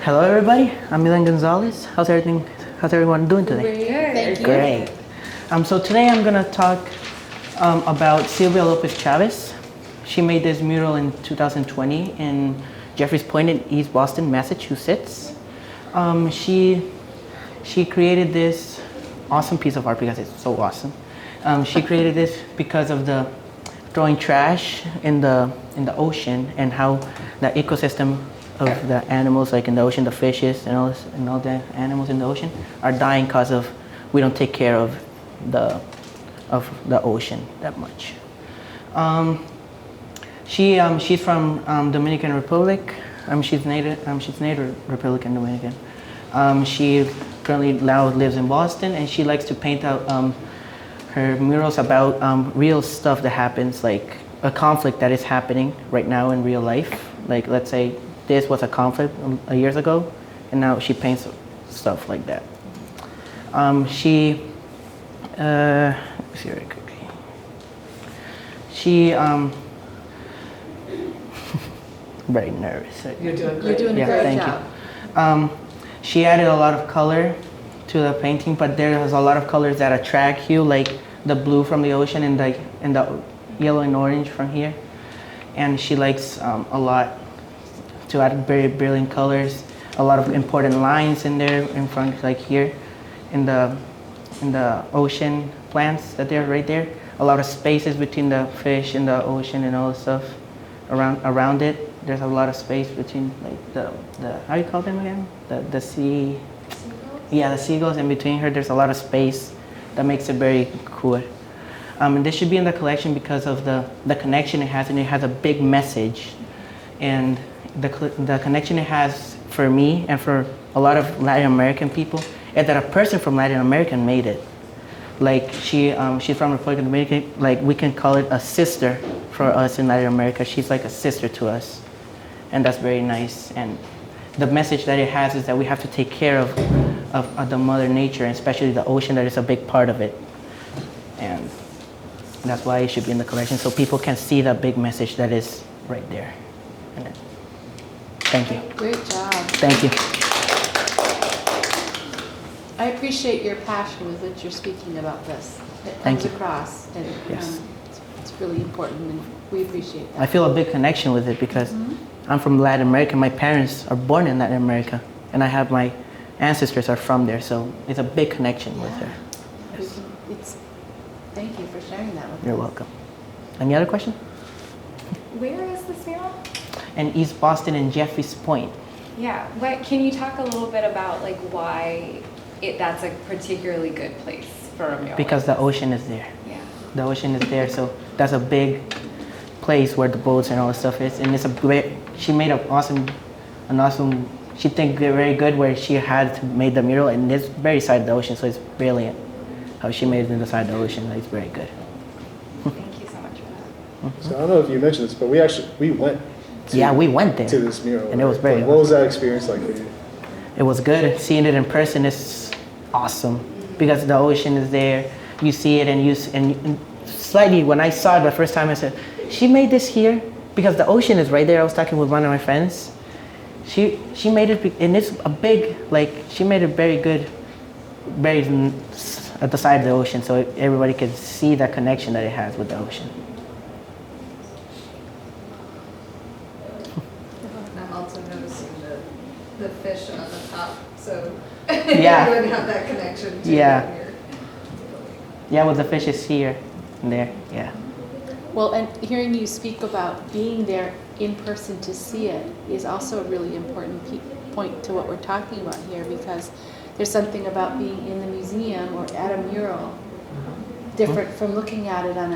Hello, everybody. I'm Milan Gonzalez. How's everything? How's everyone doing today? Great. Thank you. Great. So today I'm gonna talk about Silvia Lopez Chavez. She made this mural in 2020 in Jeffries Point in East Boston, Massachusetts. She created this awesome piece of art because it's so awesome. She created this because of the throwing trash in the ocean and how the ecosystem of the animals, like in the ocean, the fishes and all the animals in the ocean, are dying because of we don't take care of the ocean that much. She's from Dominican Republic. She's native Republican Dominican. She currently now lives in Boston, and she likes to paint out her murals about real stuff that happens, like a conflict that is happening right now in real life. Like, let's say this was a conflict years ago, and now she paints stuff like that. Let me see very quickly. Very nervous. You're doing great. You're doing a great job. She added a lot of color to the painting, but there's a lot of colors that attract you, like the blue from the ocean and the yellow and orange from here. And she likes a lot to add very brilliant colors, a lot of important lines in there in front, like here in the ocean plants that they're right there. A lot of spaces between the fish and the ocean and all the stuff around it. There's a lot of space between, like the how do you call them again? The sea. Seagulls? Yeah, the seagulls in between her. There's a lot of space that makes it very cool. And this should be in the collection because of the connection it has, and it has a big message. And the connection it has for me and for a lot of Latin American people is that a person from Latin America made it. Like she's from Republic of Dominican. Like we can call it a sister for us in Latin America. She's like a sister to us, and that's very nice. And the message that it has is that we have to take care of the Mother Nature, and especially the ocean. That is a big part of it, and that's why it should be in the collection so people can see the big message that is right there. And thank you. Great job. Thank you. I appreciate your passion with which you're speaking about this. It Thank comes you. across, and Yes. it's really important, and we appreciate that. I feel a big connection with it because I'm from Latin America. My parents are born in Latin America, and I have my ancestors are from there, so it's a big connection with her. Yes. Thank you for sharing that with You're us. welcome. Any other question? Where is this mural? In East Boston and Jeffries Point. Yeah. Can you talk a little bit about like why that's a particularly good place for a mural? Because the ocean is there. Yeah. The ocean is there, so that's a big place where the boats and all the stuff is. And it's a great. She made an awesome. She think very good where she had to made the mural, and it's very side of the ocean, so it's brilliant. How she made it in the side of the ocean, it's very good. Thank you so much for that. So I don't know if you mentioned this, but we went We went there to this mural. and it was very. Like, what was that experience like for you? It was good. Seeing it in person is awesome because the ocean is there. You see it, and slightly when I saw it the first time, I said, "She made this here because the ocean is right there." I was talking with one of my friends. She made it, and it's a big, like she made it very good, very at the side of the ocean, so everybody can see that connection that it has with the ocean. I'm also noticing the fish on the top, so Yeah. you would have that connection to Yeah. your Yeah, with the fishes here and there. Yeah. Well, and hearing you speak about being there in person to see it is also a really important point to what we're talking about here, because there's something about being in the museum or at a mural different from looking at it on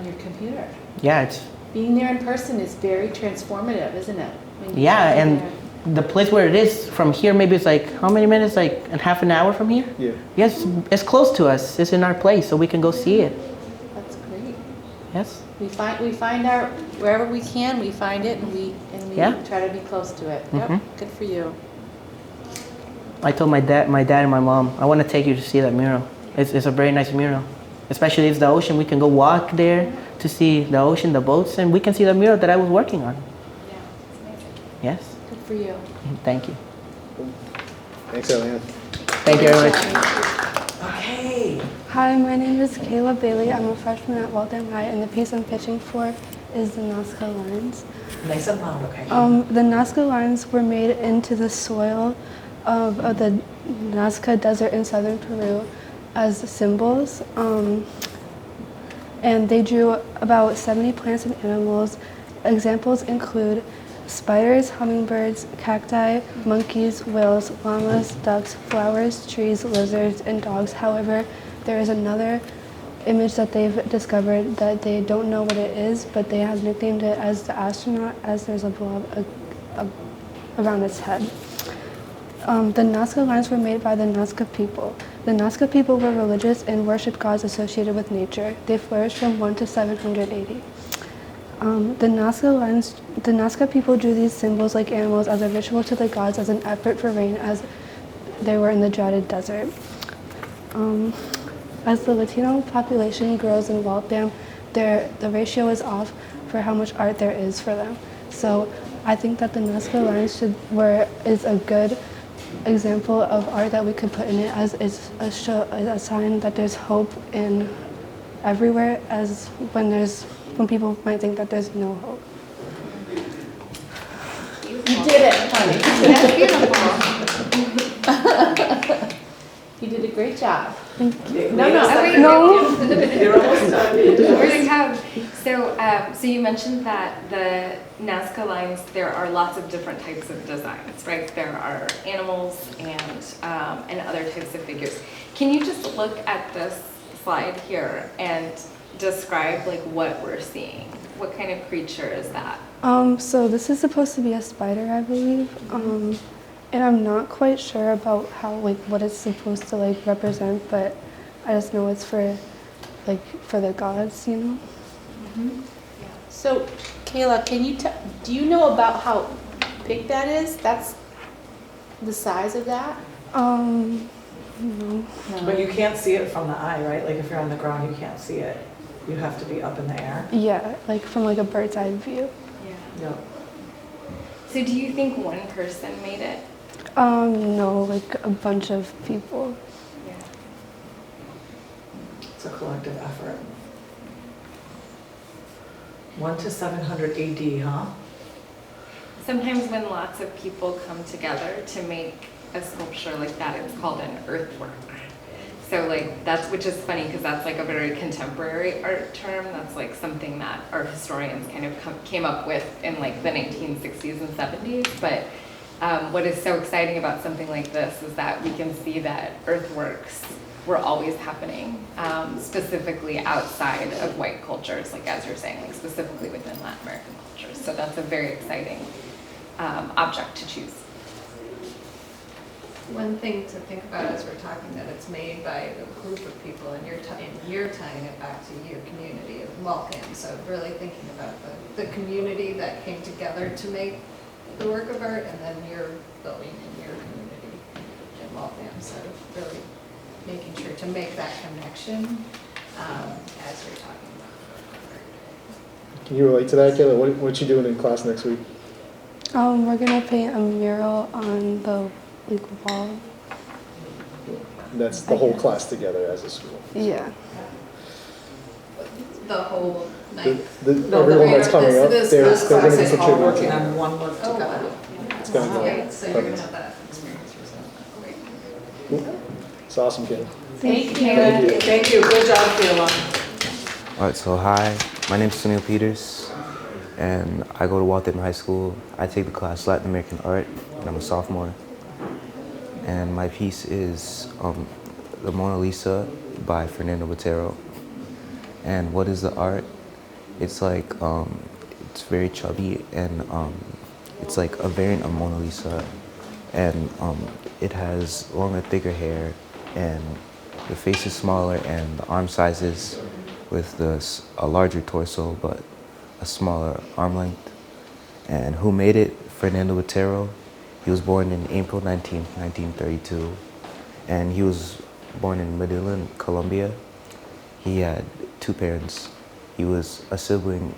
your computer. Yeah, it's Being there in person is very transformative, isn't it? When you yeah, get and there. the place where it is from here, maybe it's like how many minutes? Like half an hour from here. Yeah. Yes, it's close to us. It's in our place, so we can go see it. That's great. Yes. We find our wherever we can, we find it, and we Yeah. try to be close to it. Yep. Mhm. Good for you. I told my dad and my mom, I want to take you to see that mural. It's a very nice mural. Especially if it's the ocean, we can go walk there to see the ocean, the boats, and we can see the mural that I was working on. Yeah. It's amazing. Yes. Good for you. Thank you. Thanks, Eliana. Thank you very much. Okay. Hi, my name is Kayla Bailey. I'm a freshman at Waltham High, and the piece I'm pitching for is the Nazca Lines. Nice and loud, okay. The Nazca Lines were made into the soil of the Nazca Desert in southern Peru as symbols. And they drew about 70 plants and animals. Examples include spiders, hummingbirds, cacti, monkeys, whales, llamas, ducks, flowers, trees, lizards, and dogs. However, there is another image that they've discovered that they don't know what it is, but they have nicknamed it as the astronaut, as there's a blob around its head. The Nazca Lines were made by the Nazca people. The Nazca people were religious and worshipped gods associated with nature. They flourished from 1 to 780. The Nazca people drew these symbols like animals as a ritual to the gods as an effort for rain as they were in the droughted desert. As the Latino population grows in Waltham, the ratio is off for how much art there is for them. So I think that the Nazca Lines is a good example of art that we could put in it as a sign that there's hope in everywhere, as when people might think that there's no hope. You did it, honey. That's beautiful. You did a great job. Thank you. No. You're almost done. More to come. So you mentioned that the Nazca Lines, there are lots of different types of designs, right? There are animals and other types of figures. Can you just look at this slide here and describe like what we're seeing? What kind of creature is that? So this is supposed to be a spider, I believe. And I'm not quite sure about what it's supposed to represent, but I just know it's for the gods, you know? So, Kayla, do you know about how big that is? That's the size of that? No. But you can't see it from the eye, right? Like if you're on the ground, you can't see it. You have to be up in the air. Yeah, from a bird's eye view. Yeah. Yep. So do you think one person made it? No, a bunch of people. Yeah. It's a collective effort. 1 to 700 AD, huh? Sometimes when lots of people come together to make a sculpture like that, it's called an earthwork. So which is funny because that's a very contemporary art term. That's something that our historians kind of came up with in the 1960s and 70s. But what is so exciting about something like this is that we can see that earthworks were always happening, specifically outside of white cultures, as you're saying, specifically within Latin American cultures. So that's a very exciting object to choose. One thing to think about as we're talking, that it's made by a group of people, and you're tying it back to your community of Waltham. So really thinking about the community that came together to make the work of art, and then you're building in your community in Waltham. So really making sure to make that connection as we're talking about. Can you relate to that, Kayla? What you doing in class next week? We're gonna paint a mural on the wall. That's the whole class together as a school. Yeah. The whole The, night. everyone that's coming up, this they're This going class to is all contribute. working on one work Oh, together. wow. It's going to go. Yeah, so you're going to Perfect. have that experience yourself. Great. Cool. It's awesome, Kayla. Thank you. Thank you. Thank you, good job, Kayla. All right, so hi, my name is Sunil Peters, and I go to Waltham High School. I take the class Latin American Art, and I'm a sophomore. And my piece is The Mona Lisa by Fernando Botero. And what is the art? It's it's very chubby, and it's a variant of Mona Lisa, and it has longer, thicker hair, and the face is smaller, and the arm sizes with a larger torso but a smaller arm length. And who made it? Fernando Botero. He was born in April 19th, 1932, and he was born in Medellin, Colombia. He had two parents. He was a sibling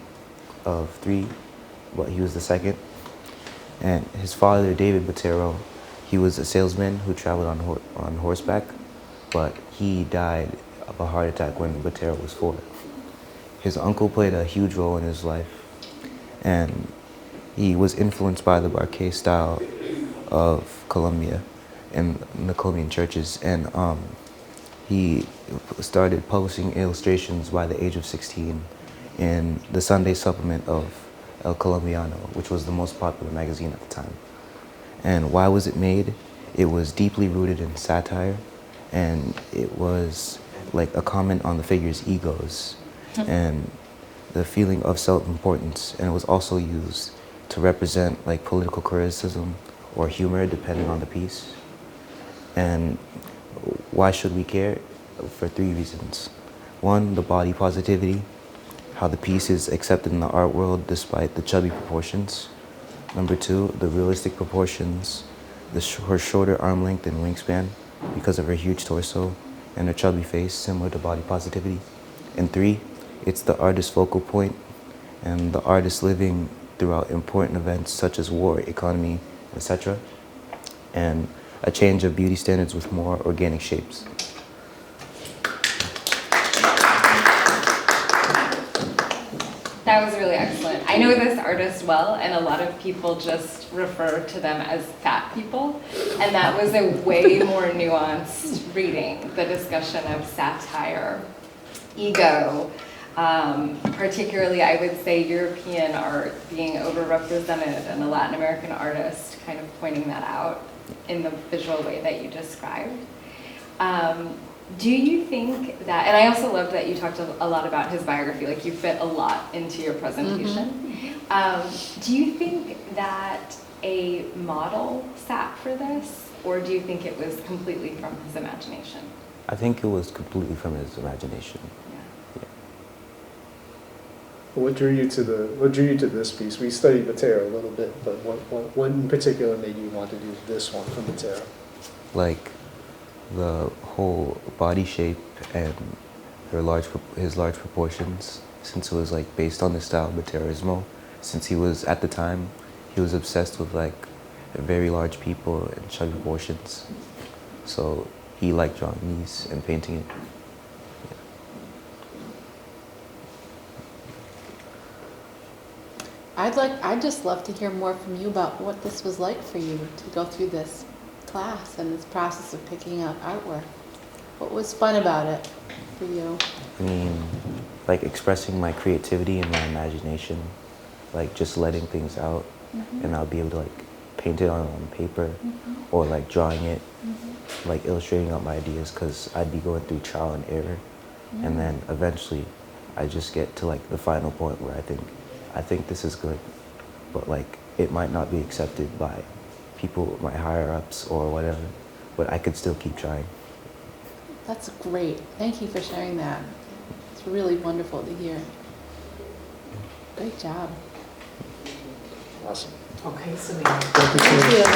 of 3, but he was the second. And his father, David Botero, he was a salesman who traveled on horseback, but he died of a heart attack when Botero was 4. His uncle played a huge role in his life, and he was influenced by the Barquet style of Colombia and the Colombian churches, and he started publishing illustrations by the age of 16 in the Sunday supplement of El Colombiano, which was the most popular magazine at the time. And why was it made? It was deeply rooted in satire, and it was like a comment on the figure's egos and the feeling of self-importance, and it was also used to represent like political criticism or humor depending on the piece. And why should we care? For 3 reasons. 1, the body positivity, how the piece is accepted in the art world despite the chubby proportions. Number 2, the realistic proportions, her shorter arm length and wingspan because of her huge torso and her chubby face, similar to body positivity. And 3, it's the artist's focal point and the artist living throughout important events such as war, economy, etc. And a change of beauty standards with more organic shapes. That was really excellent. I know this artist well, and a lot of people just refer to them as fat people, and that was a way more nuanced reading, the discussion of satire, ego, particularly I would say European art being overrepresented, and a Latin American artist kind of pointing that out in the visual way that you described. Do you think that, and I also loved that you talked a lot about his biography, like you fit a lot into your presentation. Do you think that a model sat for this, or do you think it was completely from his imagination? I think it was completely from his imagination. What drew you to this piece? We studied Botero a little bit, but what in particular made you want to do this one from Botero? Like the whole body shape and his large proportions, since it was like based on the style of Boterismo, since he was at the time he was obsessed with like very large people and chubby proportions, so he liked drawing these and painting it. I'd just love to hear more from you about what this was like for you to go through this class and this process of picking out artwork. What was fun about it for you? I mean, like expressing my creativity and my imagination, like just letting things out, and I'll be able to like paint it on paper, or like drawing it, like illustrating out my ideas, because I'd be going through trial and error, and then eventually I just get to like the final point where I think this is good, but like it might not be accepted by people, my higher ups or whatever, but I could still keep trying. That's great. Thank you for sharing that. It's really wonderful to hear. Great job. Awesome. Okay, Samina. Thank you so much. Thank you.